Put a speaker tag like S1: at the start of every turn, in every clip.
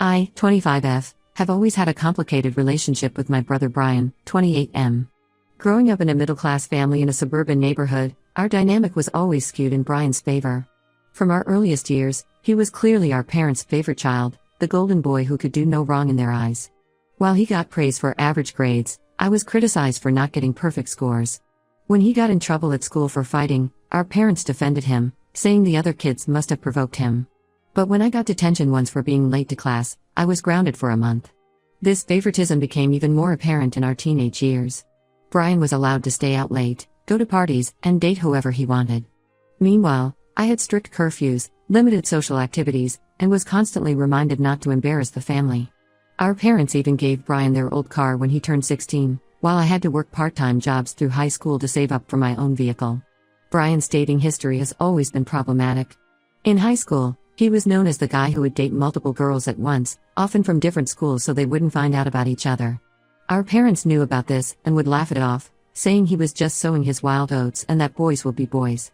S1: I, 25F, have always had a complicated relationship with my brother Brian, 28M. Growing up in a middle-class family in a suburban neighborhood, our dynamic was always skewed in Brian's favor. From our earliest years, he was clearly our parents' favorite child, the golden boy who could do no wrong in their eyes. While he got praise for average grades, I was criticized for not getting perfect scores. When he got in trouble at school for fighting, our parents defended him, saying the other kids must have provoked him. But when I got detention once for being late to class, I was grounded for a month. This favoritism became even more apparent in our teenage years. Brian was allowed to stay out late, go to parties, and date whoever he wanted. Meanwhile, I had strict curfews, limited social activities, and was constantly reminded not to embarrass the family. Our parents even gave Brian their old car when he turned 16, while I had to work part-time jobs through high school to save up for my own vehicle. Brian's dating history has always been problematic. In high school, he was known as the guy who would date multiple girls at once, often from different schools so they wouldn't find out about each other. Our parents knew about this and would laugh it off, saying he was just sowing his wild oats and that boys will be boys.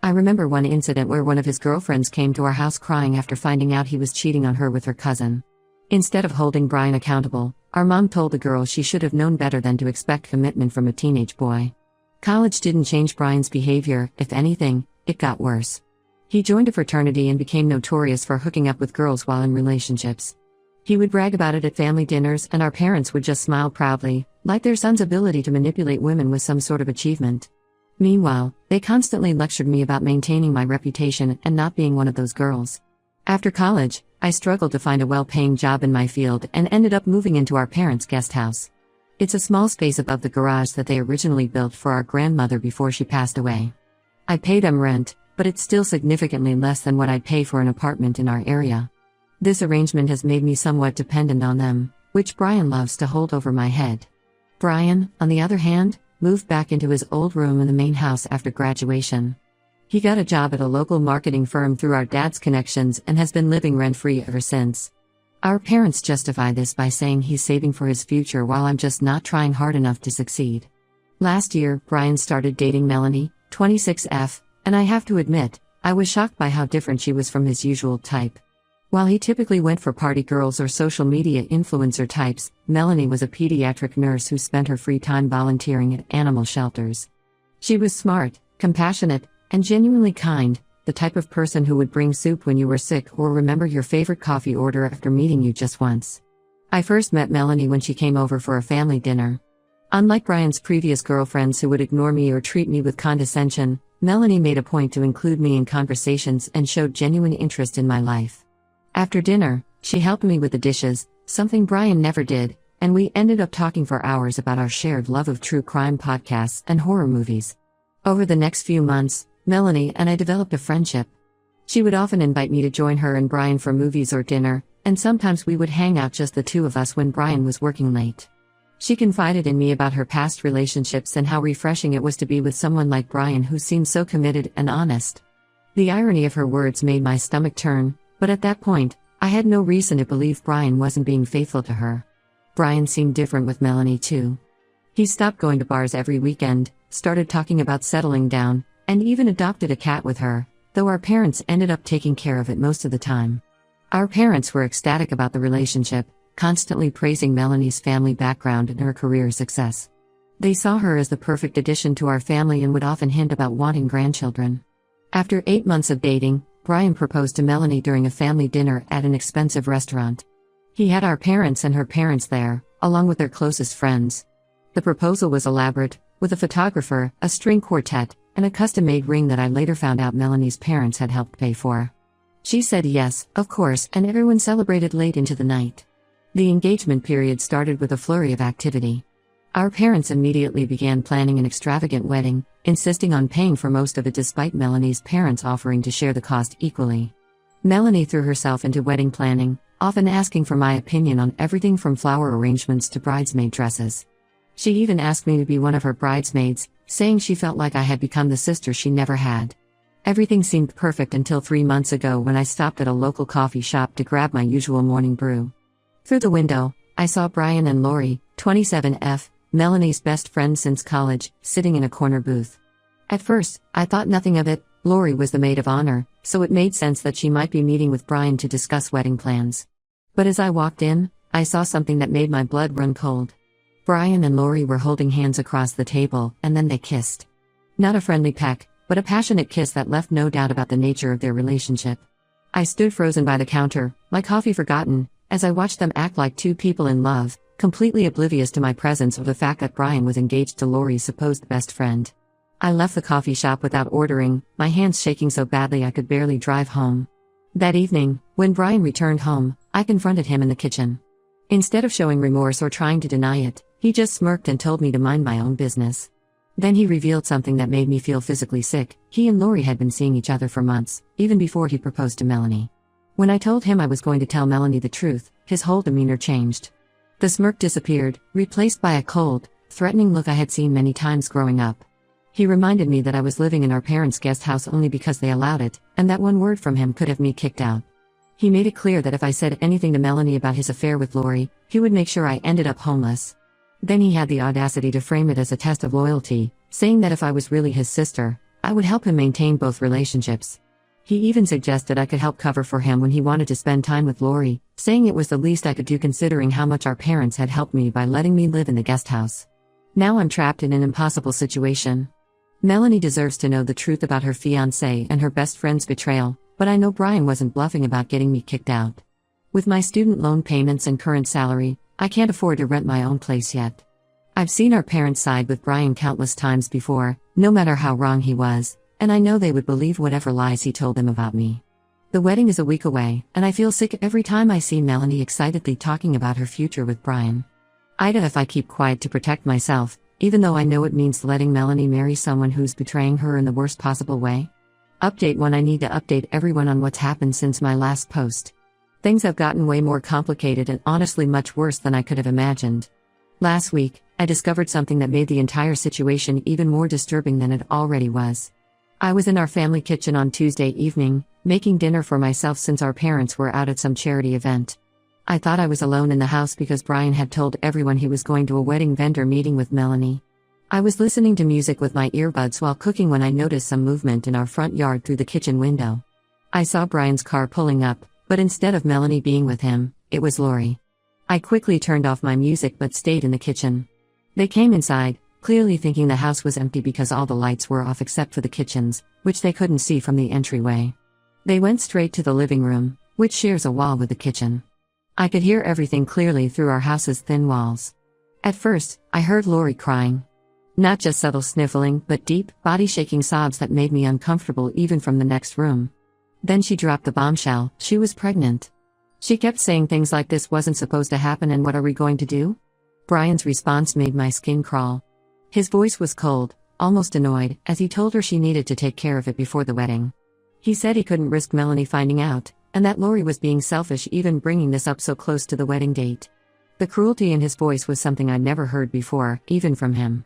S1: I remember one incident where one of his girlfriends came to our house crying after finding out he was cheating on her with her cousin. Instead of holding Brian accountable, our mom told the girl she should have known better than to expect commitment from a teenage boy. College didn't change Brian's behavior; if anything, it got worse. He joined a fraternity and became notorious for hooking up with girls while in relationships. He would brag about it at family dinners and our parents would just smile proudly, like their son's ability to manipulate women was some sort of achievement. Meanwhile, they constantly lectured me about maintaining my reputation and not being one of those girls. After college, I struggled to find a well-paying job in my field and ended up moving into our parents' guest house. It's a small space above the garage that they originally built for our grandmother before she passed away. I pay them rent, but it's still significantly less than what I'd pay for an apartment in our area. This arrangement has made me somewhat dependent on them, which Brian loves to hold over my head. Brian, on the other hand, moved back into his old room in the main house after graduation. He got a job at a local marketing firm through our dad's connections and has been living rent-free ever since. Our parents justify this by saying he's saving for his future while I'm just not trying hard enough to succeed. Last year, Brian started dating Melanie, 26F, and I have to admit, I was shocked by how different she was from his usual type. While he typically went for party girls or social media influencer types, Melanie was a pediatric nurse who spent her free time volunteering at animal shelters. She was smart, compassionate, and genuinely kind, the type of person who would bring soup when you were sick or remember your favorite coffee order after meeting you just once. I first met Melanie when she came over for a family dinner. Unlike Brian's previous girlfriends who would ignore me or treat me with condescension, Melanie made a point to include me in conversations and showed genuine interest in my life. After dinner, she helped me with the dishes, something Brian never did, and we ended up talking for hours about our shared love of true crime podcasts and horror movies. Over the next few months, Melanie and I developed a friendship. She would often invite me to join her and Brian for movies or dinner, and sometimes we would hang out just the two of us when Brian was working late. She confided in me about her past relationships and how refreshing it was to be with someone like Brian who seemed so committed and honest. The irony of her words made my stomach turn, but at that point, I had no reason to believe Brian wasn't being faithful to her. Brian seemed different with Melanie too. He stopped going to bars every weekend, started talking about settling down, and even adopted a cat with her, though our parents ended up taking care of it most of the time. Our parents were ecstatic about the relationship, constantly praising Melanie's family background and her career success. They saw her as the perfect addition to our family and would often hint about wanting grandchildren. After 8 months of dating, Brian proposed to Melanie during a family dinner at an expensive restaurant. He had our parents and her parents there, along with their closest friends. The proposal was elaborate, with a photographer, a string quartet, and a custom-made ring that I later found out Melanie's parents had helped pay for. She said yes, of course, and everyone celebrated late into the night. The engagement period started with a flurry of activity. Our parents immediately began planning an extravagant wedding, insisting on paying for most of it despite Melanie's parents offering to share the cost equally. Melanie threw herself into wedding planning, often asking for my opinion on everything from flower arrangements to bridesmaid dresses. She even asked me to be one of her bridesmaids, saying she felt like I had become the sister she never had. Everything seemed perfect until 3 months ago when I stopped at a local coffee shop to grab my usual morning brew. Through the window, I saw Brian and Lori, 27F, Melanie's best friend since college, sitting in a corner booth. At first, I thought nothing of it. Lori was the maid of honor, so it made sense that she might be meeting with Brian to discuss wedding plans. But as I walked in, I saw something that made my blood run cold. Brian and Lori were holding hands across the table, and then they kissed. Not a friendly peck, but a passionate kiss that left no doubt about the nature of their relationship. I stood frozen by the counter, my coffee forgotten, as I watched them act like two people in love, completely oblivious to my presence or the fact that Brian was engaged to Lori's supposed best friend. I left the coffee shop without ordering, my hands shaking so badly I could barely drive home. That evening, when Brian returned home, I confronted him in the kitchen. Instead of showing remorse or trying to deny it, he just smirked and told me to mind my own business. Then he revealed something that made me feel physically sick. He and Lori had been seeing each other for months, even before he proposed to Melanie. When I told him I was going to tell Melanie the truth, his whole demeanor changed. The smirk disappeared, replaced by a cold, threatening look I had seen many times growing up. He reminded me that I was living in our parents' guest house only because they allowed it, and that one word from him could have me kicked out. He made it clear that if I said anything to Melanie about his affair with Lori, he would make sure I ended up homeless. Then he had the audacity to frame it as a test of loyalty, saying that if I was really his sister, I would help him maintain both relationships. He even suggested I could help cover for him when he wanted to spend time with Lori, saying it was the least I could do considering how much our parents had helped me by letting me live in the guest house. Now I'm trapped in an impossible situation. Melanie deserves to know the truth about her fiancé and her best friend's betrayal, but I know Brian wasn't bluffing about getting me kicked out. With my student loan payments and current salary, I can't afford to rent my own place yet. I've seen our parents side with Brian countless times before, no matter how wrong he was, and I know they would believe whatever lies he told them about me. The wedding is a week away, and I feel sick every time I see Melanie excitedly talking about her future with Brian. I'd if I keep quiet to protect myself, even though I know it means letting Melanie marry someone who's betraying her in the worst possible way. Update 1: I need to update everyone on what's happened since my last post. Things have gotten way more complicated and honestly much worse than I could have imagined. Last week, I discovered something that made the entire situation even more disturbing than it already was. I was in our family kitchen on Tuesday evening, making dinner for myself since our parents were out at some charity event. I thought I was alone in the house because Brian had told everyone he was going to a wedding vendor meeting with Melanie. I was listening to music with my earbuds while cooking when I noticed some movement in our front yard through the kitchen window. I saw Brian's car pulling up, but instead of Melanie being with him, it was Lori. I quickly turned off my music but stayed in the kitchen. They came inside, clearly thinking the house was empty because all the lights were off except for the kitchens, which they couldn't see from the entryway. They went straight to the living room, which shares a wall with the kitchen. I could hear everything clearly through our house's thin walls. At first, I heard Lori crying. Not just subtle sniffling, but deep, body-shaking sobs that made me uncomfortable even from the next room. Then she dropped the bombshell: she was pregnant. She kept saying things like this wasn't supposed to happen and what are we going to do? Brian's response made my skin crawl. His voice was cold, almost annoyed, as he told her she needed to take care of it before the wedding. He said he couldn't risk Melanie finding out, and that Lori was being selfish even bringing this up so close to the wedding date. The cruelty in his voice was something I'd never heard before, even from him.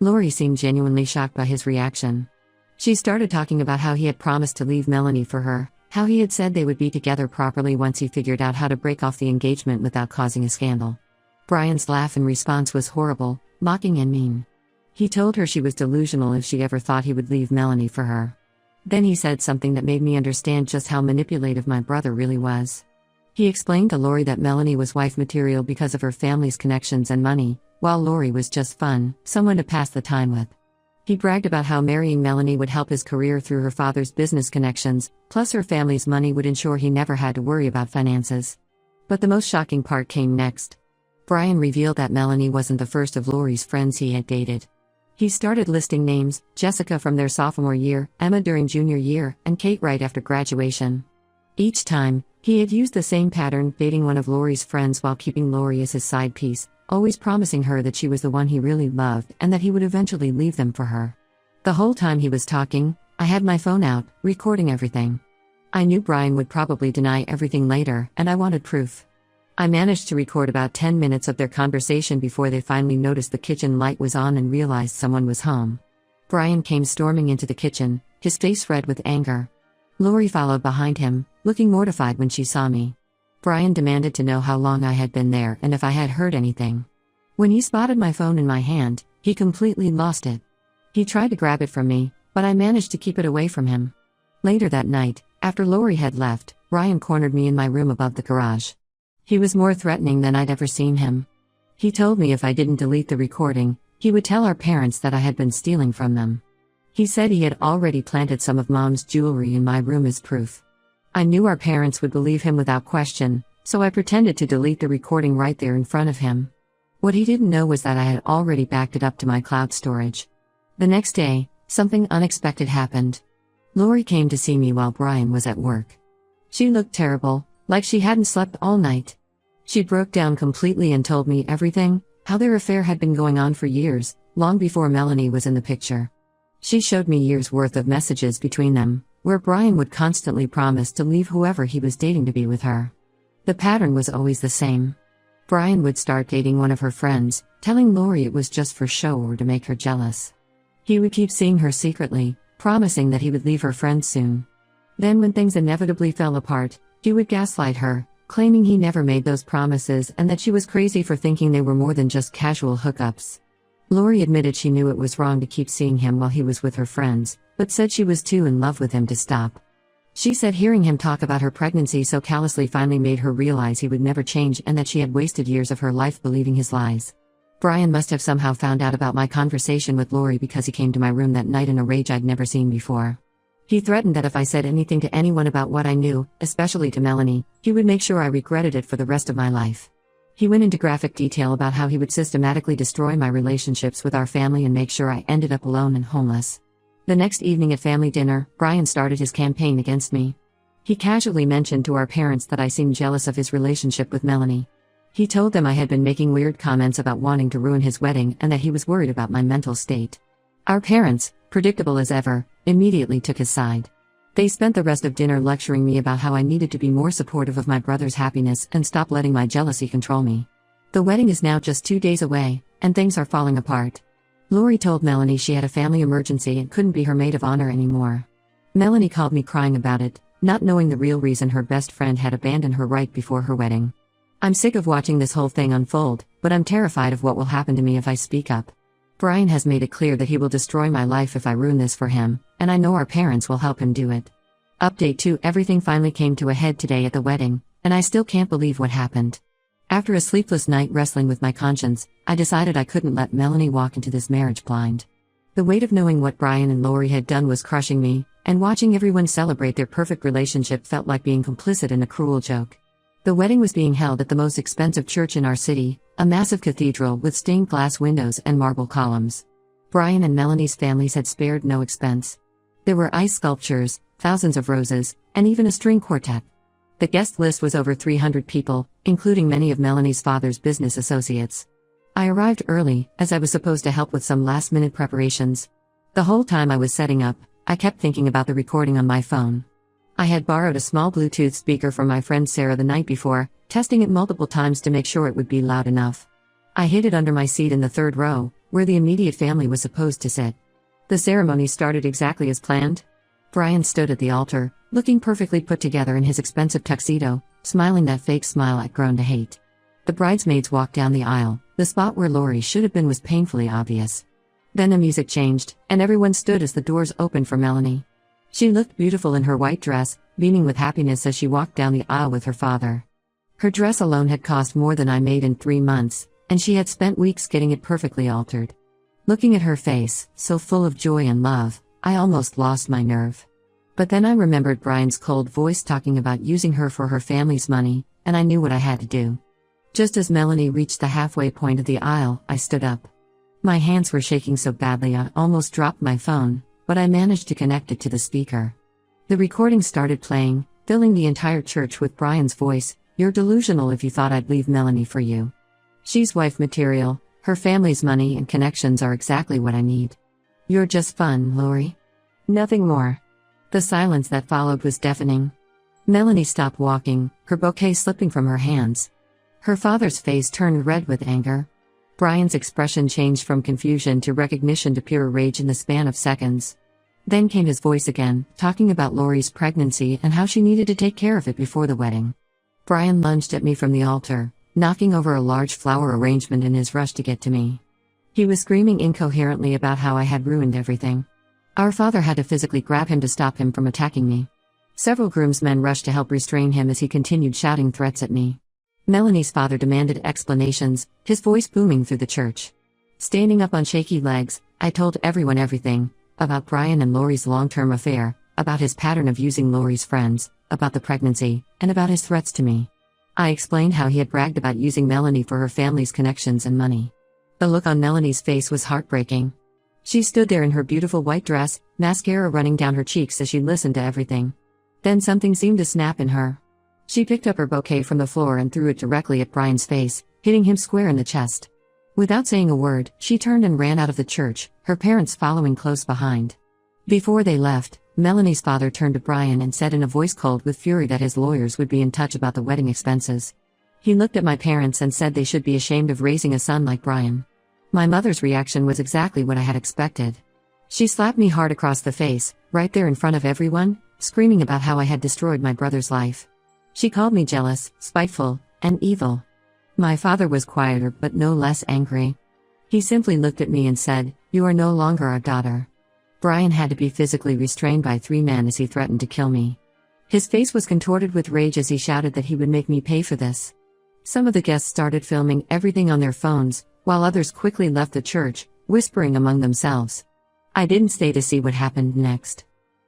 S1: Lori seemed genuinely shocked by his reaction. She started talking about how he had promised to leave Melanie for her, how he had said they would be together properly once he figured out how to break off the engagement without causing a scandal. Brian's laugh in response was horrible, mocking and mean. He told her she was delusional if she ever thought he would leave Melanie for her. Then he said something that made me understand just how manipulative my brother really was. He explained to Lori that Melanie was wife material because of her family's connections and money, while Lori was just fun, someone to pass the time with. He bragged about how marrying Melanie would help his career through her father's business connections, plus her family's money would ensure he never had to worry about finances. But the most shocking part came next. Brian revealed that Melanie wasn't the first of Lori's friends he had dated. He started listing names: Jessica from their sophomore year, Emma during junior year, and Kate right after graduation. Each time, he had used the same pattern, dating one of Lori's friends while keeping Lori as his side piece, always promising her that she was the one he really loved and that he would eventually leave them for her. The whole time he was talking, I had my phone out, recording everything. I knew Brian would probably deny everything later, and I wanted proof. I managed to record about 10 minutes of their conversation before they finally noticed the kitchen light was on and realized someone was home. Brian came storming into the kitchen, his face red with anger. Lori followed behind him, looking mortified when she saw me. Brian demanded to know how long I had been there and if I had heard anything. When he spotted my phone in my hand, he completely lost it. He tried to grab it from me, but I managed to keep it away from him. Later that night, after Lori had left, Brian cornered me in my room above the garage. He was more threatening than I'd ever seen him. He told me if I didn't delete the recording, he would tell our parents that I had been stealing from them. He said he had already planted some of Mom's jewelry in my room as proof. I knew our parents would believe him without question, so I pretended to delete the recording right there in front of him. What he didn't know was that I had already backed it up to my cloud storage. The next day, something unexpected happened. Lori came to see me while Brian was at work. She looked terrible, like she hadn't slept all night. She broke down completely and told me everything, how their affair had been going on for years, long before Melanie was in the picture. She showed me years' worth of messages between them, where Brian would constantly promise to leave whoever he was dating to be with her. The pattern was always the same. Brian would start dating one of her friends, telling Lori it was just for show or to make her jealous. He would keep seeing her secretly, promising that he would leave her friend soon. Then when things inevitably fell apart, he would gaslight her, claiming he never made those promises and that she was crazy for thinking they were more than just casual hookups. Lori admitted she knew it was wrong to keep seeing him while he was with her friends, but said she was too in love with him to stop. She said hearing him talk about her pregnancy so callously finally made her realize he would never change and that she had wasted years of her life believing his lies. Brian must have somehow found out about my conversation with Lori because he came to my room that night in a rage I'd never seen before. He threatened that if I said anything to anyone about what I knew, especially to Melanie, he would make sure I regretted it for the rest of my life. He went into graphic detail about how he would systematically destroy my relationships with our family and make sure I ended up alone and homeless. The next evening at family dinner, Brian started his campaign against me. He casually mentioned to our parents that I seemed jealous of his relationship with Melanie. He told them I had been making weird comments about wanting to ruin his wedding and that he was worried about my mental state. Our parents, predictable as ever, immediately took his side. They spent the rest of dinner lecturing me about how I needed to be more supportive of my brother's happiness and stop letting my jealousy control me. The wedding is now just 2 days away, and things are falling apart. Lori told Melanie she had a family emergency and couldn't be her maid of honor anymore. Melanie called me crying about it, not knowing the real reason her best friend had abandoned her right before her wedding. I'm sick of watching this whole thing unfold, but I'm terrified of what will happen to me if I speak up. Brian has made it clear that he will destroy my life if I ruin this for him, and I know our parents will help him do it. Update 2: Everything finally came to a head today at the wedding, and I still can't believe what happened. After a sleepless night wrestling with my conscience, I decided I couldn't let Melanie walk into this marriage blind. The weight of knowing what Brian and Lori had done was crushing me, and watching everyone celebrate their perfect relationship felt like being complicit in a cruel joke. The wedding was being held at the most expensive church in our city, a massive cathedral with stained glass windows and marble columns. Brian and Melanie's families had spared no expense. There were ice sculptures, thousands of roses, and even a string quartet. The guest list was over 300 people, including many of Melanie's father's business associates. I arrived early, as I was supposed to help with some last-minute preparations. The whole time I was setting up, I kept thinking about the recording on my phone. I had borrowed a small Bluetooth speaker from my friend Sarah the night before, testing it multiple times to make sure it would be loud enough. I hid it under my seat in the third row, where the immediate family was supposed to sit. The ceremony started exactly as planned. Brian stood at the altar, looking perfectly put together in his expensive tuxedo, smiling that fake smile I'd grown to hate. The bridesmaids walked down the aisle. The spot where Lori should have been was painfully obvious. Then the music changed, and everyone stood as the doors opened for Melanie. She looked beautiful in her white dress, beaming with happiness as she walked down the aisle with her father. Her dress alone had cost more than I made in 3 months, and she had spent weeks getting it perfectly altered. Looking at her face, so full of joy and love, I almost lost my nerve. But then I remembered Brian's cold voice talking about using her for her family's money, and I knew what I had to do. Just as Melanie reached the halfway point of the aisle, I stood up. My hands were shaking so badly I almost dropped my phone, but I managed to connect it to the speaker. The recording started playing, filling the entire church with Brian's voice. "You're delusional if you thought I'd leave Melanie for you. She's wife material, her family's money and connections are exactly what I need. You're just fun, Lori. Nothing more." The silence that followed was deafening. Melanie stopped walking, her bouquet slipping from her hands. Her father's face turned red with anger. Brian's expression changed from confusion to recognition to pure rage in the span of seconds. Then came his voice again, talking about Lori's pregnancy and how she needed to take care of it before the wedding. Brian lunged at me from the altar, knocking over a large flower arrangement in his rush to get to me. He was screaming incoherently about how I had ruined everything. Our father had to physically grab him to stop him from attacking me. Several groomsmen rushed to help restrain him as he continued shouting threats at me. Melanie's father demanded explanations, his voice booming through the church. Standing up on shaky legs, I told everyone everything about Brian and Lori's long-term affair, about his pattern of using Lori's friends, about the pregnancy, and about his threats to me. I explained how he had bragged about using Melanie for her family's connections and money. The look on Melanie's face was heartbreaking. She stood there in her beautiful white dress, mascara running down her cheeks as she listened to everything. Then something seemed to snap in her. She picked up her bouquet from the floor and threw it directly at Brian's face, hitting him square in the chest. Without saying a word, she turned and ran out of the church, her parents following close behind. Before they left, Melanie's father turned to Brian and said in a voice cold with fury that his lawyers would be in touch about the wedding expenses. He looked at my parents and said they should be ashamed of raising a son like Brian. My mother's reaction was exactly what I had expected. She slapped me hard across the face, right there in front of everyone, screaming about how I had destroyed my brother's life. She called me jealous, spiteful, and evil. My father was quieter but no less angry. He simply looked at me and said, "You are no longer our daughter." Brian had to be physically restrained by 3 men as he threatened to kill me. His face was contorted with rage as he shouted that he would make me pay for this. Some of the guests started filming everything on their phones, while others quickly left the church, whispering among themselves. I didn't stay to see what happened next.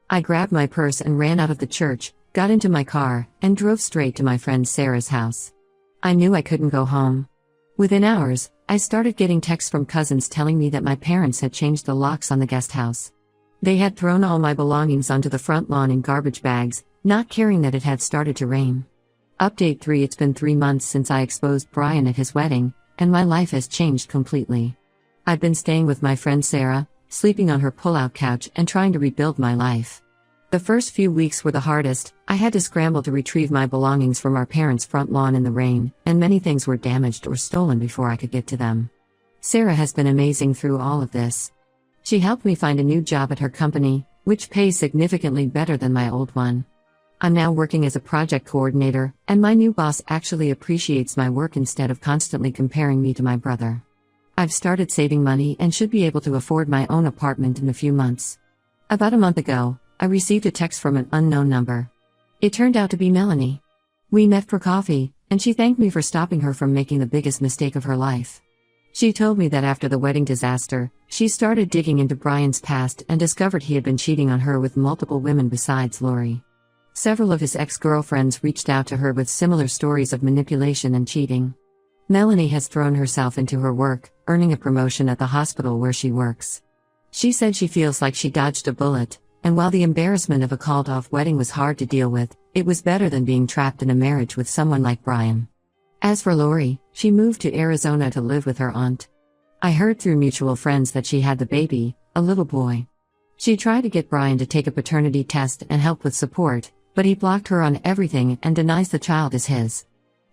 S1: I grabbed my purse and ran out of the church, got into my car, and drove straight to my friend Sarah's house. I knew I couldn't go home. Within hours, I started getting texts from cousins telling me that my parents had changed the locks on the guest house. They had thrown all my belongings onto the front lawn in garbage bags, not caring that it had started to rain. Update 3: It's been 3 months since I exposed Brian at his wedding, and my life has changed completely. I've been staying with my friend Sarah, sleeping on her pull-out couch and trying to rebuild my life. The first few weeks were the hardest. I had to scramble to retrieve my belongings from our parents' front lawn in the rain, and many things were damaged or stolen before I could get to them. Sarah has been amazing through all of this. She helped me find a new job at her company, which pays significantly better than my old one. I'm now working as a project coordinator, and my new boss actually appreciates my work instead of constantly comparing me to my brother. I've started saving money and should be able to afford my own apartment in a few months. About a month ago, I received a text from an unknown number. It turned out to be Melanie. We met for coffee, and she thanked me for stopping her from making the biggest mistake of her life. She told me that after the wedding disaster, she started digging into Brian's past and discovered he had been cheating on her with multiple women besides Lori. Several of his ex-girlfriends reached out to her with similar stories of manipulation and cheating. Melanie has thrown herself into her work, earning a promotion at the hospital where she works. She said she feels like she dodged a bullet, and while the embarrassment of a called-off wedding was hard to deal with, it was better than being trapped in a marriage with someone like Brian. As for Lori, she moved to Arizona to live with her aunt. I heard through mutual friends that she had the baby, a little boy. She tried to get Brian to take a paternity test and help with support, but he blocked her on everything and denies the child is his.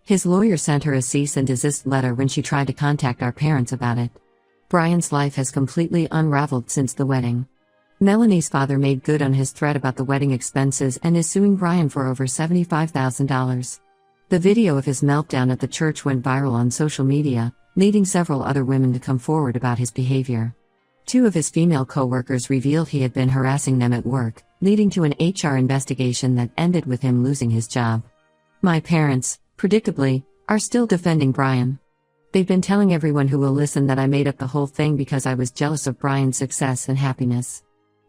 S1: His lawyer sent her a cease and desist letter when she tried to contact our parents about it. Brian's life has completely unraveled since the wedding. Melanie's father made good on his threat about the wedding expenses and is suing Brian for over $75,000. The video of his meltdown at the church went viral on social media, leading several other women to come forward about his behavior. 2 of his female co-workers revealed he had been harassing them at work, leading to an HR investigation that ended with him losing his job. My parents, predictably, are still defending Brian. They've been telling everyone who will listen that I made up the whole thing because I was jealous of Brian's success and happiness.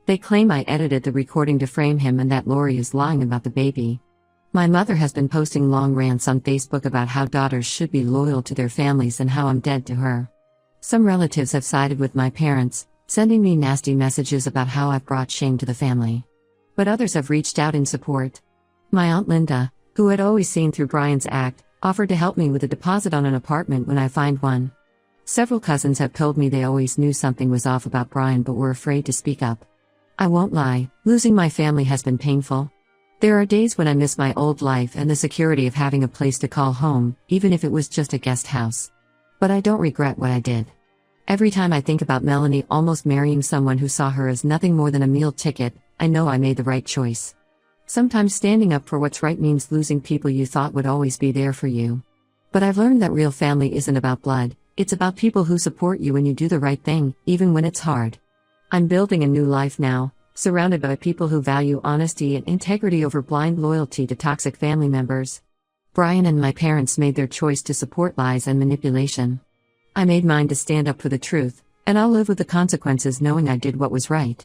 S1: They claim I edited the recording to frame him and that Lori is lying about the baby. My mother has been posting long rants on Facebook about how daughters should be loyal to their families and how I'm dead to her. Some relatives have sided with my parents, sending me nasty messages about how I've brought shame to the family. But others have reached out in support. My Aunt Linda, who had always seen through Brian's act, offered to help me with a deposit on an apartment when I find one. Several cousins have told me they always knew something was off about Brian but were afraid to speak up. I won't lie, losing my family has been painful. There are days when I miss my old life and the security of having a place to call home, even if it was just a guest house. But I don't regret what I did. Every time I think about Melanie almost marrying someone who saw her as nothing more than a meal ticket, I know I made the right choice. Sometimes standing up for what's right means losing people you thought would always be there for you. But I've learned that real family isn't about blood, it's about people who support you when you do the right thing, even when it's hard. I'm building a new life now, surrounded by people who value honesty and integrity over blind loyalty to toxic family members. Brian and my parents made their choice to support lies and manipulation. I made mine to stand up for the truth, and I'll live with the consequences knowing I did what was right.